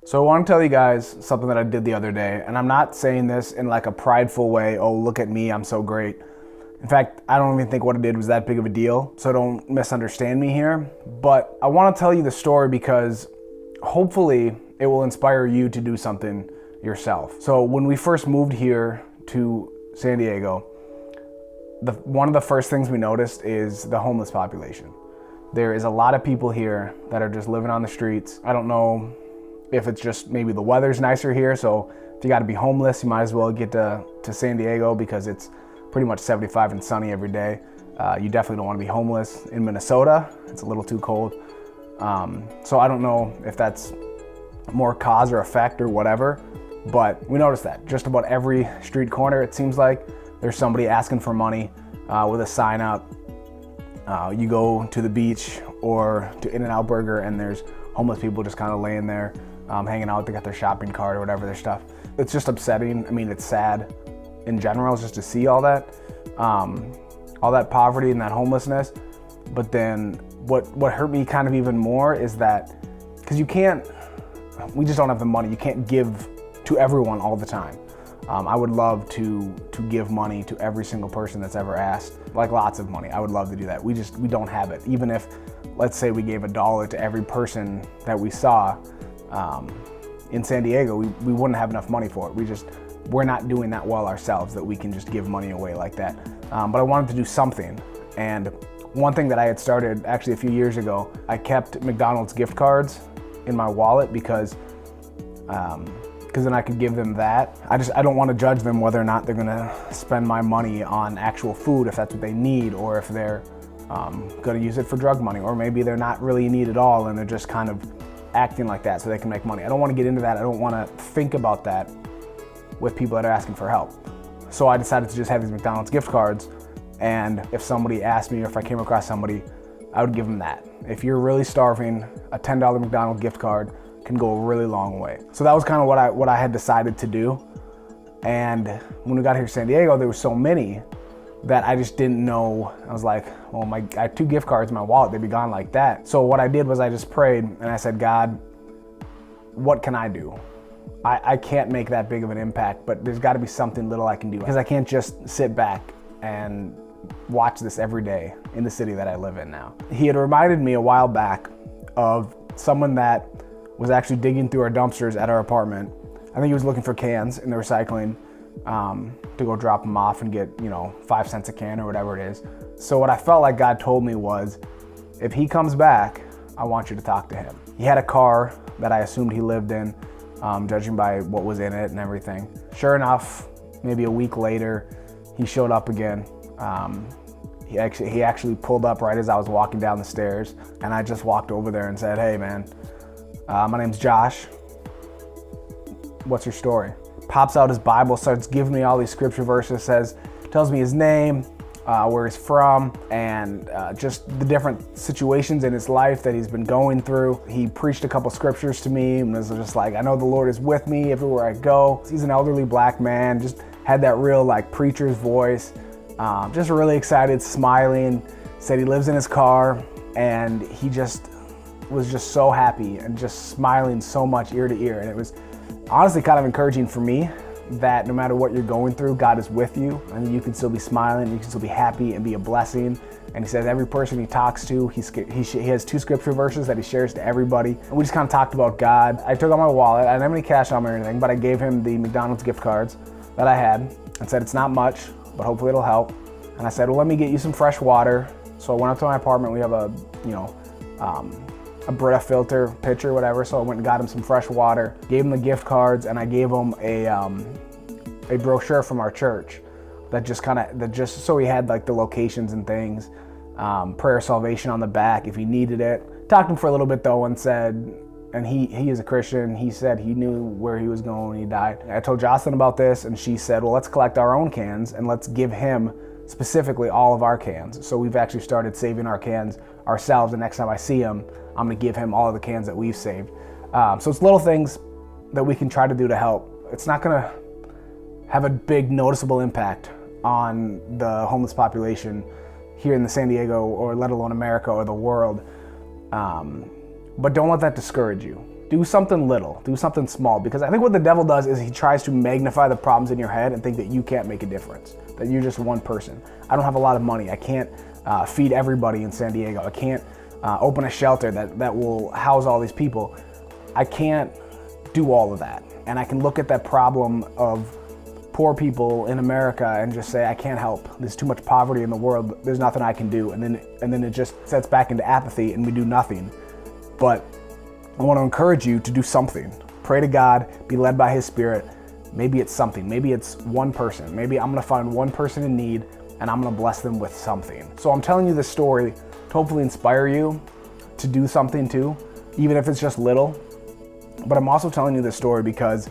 So I want to tell you guys something that I did the other day, and I'm not saying this in like a prideful way, oh, look at me, I'm so great. In fact, I don't even think what I did was that big of a deal, so don't misunderstand me here. But I want to tell you the story because hopefully it will inspire you to do something yourself. So when we first moved here to San Diego, one of the first things we noticed is the homeless population. There is a lot of people here that are just living on the streets. I don't know if it's just maybe the weather's nicer here, so if you got to be homeless, you might as well get to San Diego because it's pretty much 75 and sunny every day. You definitely don't want to be homeless in Minnesota. It's a little too cold. So I don't know if that's more cause or effect or whatever, but we noticed that just about every street corner, it seems like there's somebody asking for money with a sign up. You go to the beach or to In-N-Out Burger and there's homeless people just kind of laying there, hanging out. They got their shopping cart or whatever, their stuff. It's just upsetting. I mean, it's sad in general just to see all that poverty and that homelessness. But then what hurt me kind of even more is that, because we just don't have the money. You can't give to everyone all the time. I would love to give money to every single person that's ever asked, like lots of money. I would love to do that. We don't have it. Even if, let's say we gave $1 to every person that we saw in San Diego, we wouldn't have enough money for it. We're not doing that well ourselves that we can just give money away like that. But I wanted to do something. And one thing that I had started actually a few years ago, I kept McDonald's gift cards in my wallet because then I could give them that. I don't want to judge them whether or not they're gonna spend my money on actual food, if that's what they need, or if they're gonna use it for drug money, or maybe they're not really in need at all and they're just kind of acting like that so they can make money. I don't want to get into that. I don't want to think about that with people that are asking for help. So I decided to just have these McDonald's gift cards, and if somebody asked me or if I came across somebody, I would give them that. If you're really starving, a $10 McDonald's gift card can go a really long way. So that was kind of what I had decided to do. And when we got here to San Diego, there were so many that I just didn't know. I was like, well, I had 2 gift cards in my wallet, they'd be gone like that. So what I did was I just prayed and I said, God, what can I do? I can't make that big of an impact, but there's gotta be something little I can do, because I can't just sit back and watch this every day in the city that I live in now. He had reminded me a while back of someone that was actually digging through our dumpsters at our apartment. I think he was looking for cans in the recycling to go drop them off and get 5 cents a can or whatever it is. So what I felt like God told me was, if he comes back, I want you to talk to him. He had a car that I assumed he lived in, judging by what was in it and everything. Sure enough, maybe a week later, he showed up again. He actually pulled up right as I was walking down the stairs, and I just walked over there and said, hey man, my name's Josh. What's your story? Pops out his Bible, starts giving me all these scripture verses, tells me his name, where he's from, and just the different situations in his life that he's been going through. He preached a couple scriptures to me and was just like, I know the Lord is with me everywhere I go. He's an elderly black man, just had that real like preacher's voice, just really excited, smiling, said he lives in his car, and he just was just so happy and just smiling so much ear to ear. And it was honestly kind of encouraging for me that no matter what you're going through, God is with you. I mean, you can still be smiling, you can still be happy and be a blessing. And he says every person he talks to, he has 2 scripture verses that he shares to everybody. And we just kind of talked about God. I took out my wallet. I didn't have any cash on me or anything, but I gave him the McDonald's gift cards that I had and said, it's not much, but hopefully it'll help. And I said, well, let me get you some fresh water. So I went up to my apartment. We have a Brita filter pitcher, whatever. So I went and got him some fresh water, gave him the gift cards, and I gave him a brochure from our church that just so he had like the locations and things, prayer salvation on the back if he needed it. Talked to him for a little bit though and said, and he is a Christian, he said he knew where he was going when he died. I told Jocelyn about this and she said, well, let's collect our own cans and let's give him specifically all of our cans. So we've actually started saving our cans ourselves, and next time I see him, I'm gonna give him all of the cans that we've saved. So it's little things that we can try to do to help. It's not gonna have a big noticeable impact on the homeless population here in the San Diego, or let alone America or the world. But don't let that discourage you. Do something little, do something small, because I think what the devil does is he tries to magnify the problems in your head and think that you can't make a difference, that you're just one person. I don't have a lot of money. I can't feed everybody in San Diego. I can't open a shelter that will house all these people. I can't do all of that. And I can look at that problem of poor people in America and just say, I can't help. There's too much poverty in the world. There's nothing I can do. And then it just sets back into apathy and we do nothing. But I want to encourage you to do something. Pray to God, be led by His Spirit. Maybe it's something. Maybe it's one person. Maybe I'm going to find one person in need and I'm going to bless them with something. So I'm telling you this story to hopefully inspire you to do something too, even if it's just little. But I'm also telling you this story because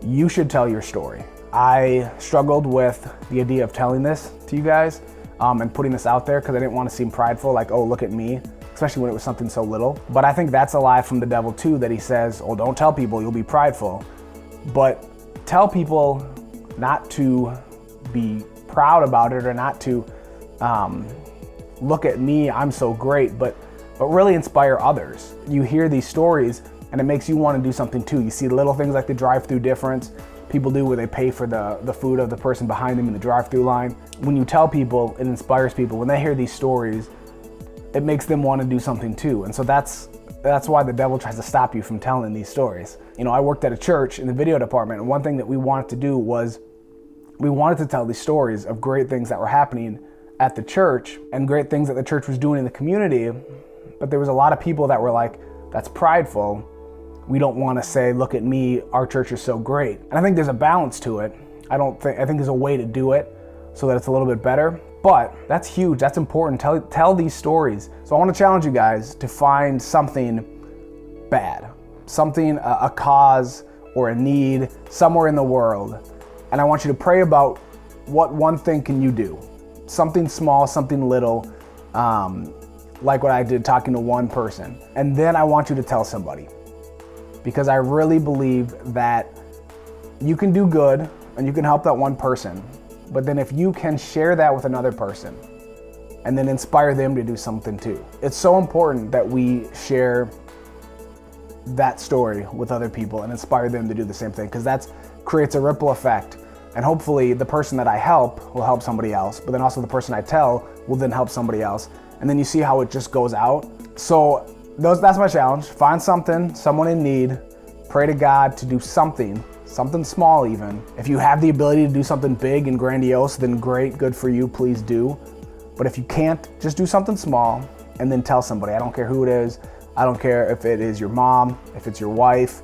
you should tell your story. I struggled with the idea of telling this to you guys and putting this out there because I didn't want to seem prideful, like, oh, look at me, especially when it was something so little. But I think that's a lie from the devil too, that he says, oh, don't tell people, you'll be prideful. But tell people not to be proud about it or not to look at me, I'm so great, but really inspire others. You hear these stories and it makes you want to do something too. You see little things like the drive-through difference people do where they pay for the food of the person behind them in the drive-through line. When you tell people, it inspires people. When they hear these stories, it makes them want to do something too. And so that's why the devil tries to stop you from telling these stories. You know, I worked at a church in the video department, and one thing that we wanted to do was we wanted to tell these stories of great things that were happening at the church and great things that the church was doing in the community. But there was a lot of people that were like, that's prideful. We don't want to say, look at me, our church is so great. And I think there's a balance to it. I think there's a way to do it so that it's a little bit better. But that's huge, that's important. Tell these stories. So I want to challenge you guys to find something bad, something, a cause or a need somewhere in the world. And I want you to pray about what one thing can you do. Something small, something little, like what I did talking to one person. And then I want you to tell somebody. Because I really believe that you can do good and you can help that one person. But then if you can share that with another person and then inspire them to do something too. It's so important that we share that story with other people and inspire them to do the same thing, because that creates a ripple effect. And hopefully the person that I help will help somebody else, but then also the person I tell will then help somebody else. And then you see how it just goes out. So that's my challenge. Find something, someone in need, pray to God to do something small even. If you have the ability to do something big and grandiose, then great, good for you, please do. But if you can't, just do something small and then tell somebody. I don't care who it is. I don't care if it is your mom, if it's your wife,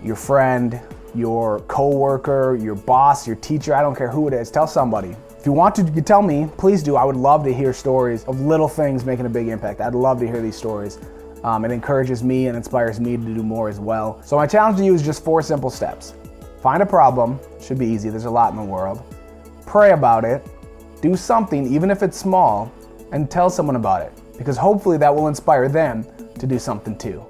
your friend, your coworker, your boss, your teacher, I don't care who it is, tell somebody. If you want to, you tell me, please do. I would love to hear stories of little things making a big impact. I'd love to hear these stories. It encourages me and inspires me to do more as well. So my challenge to you is just 4 simple steps. Find a problem, should be easy, there's a lot in the world. Pray about it, do something, even if it's small, and tell someone about it, because hopefully that will inspire them to do something too.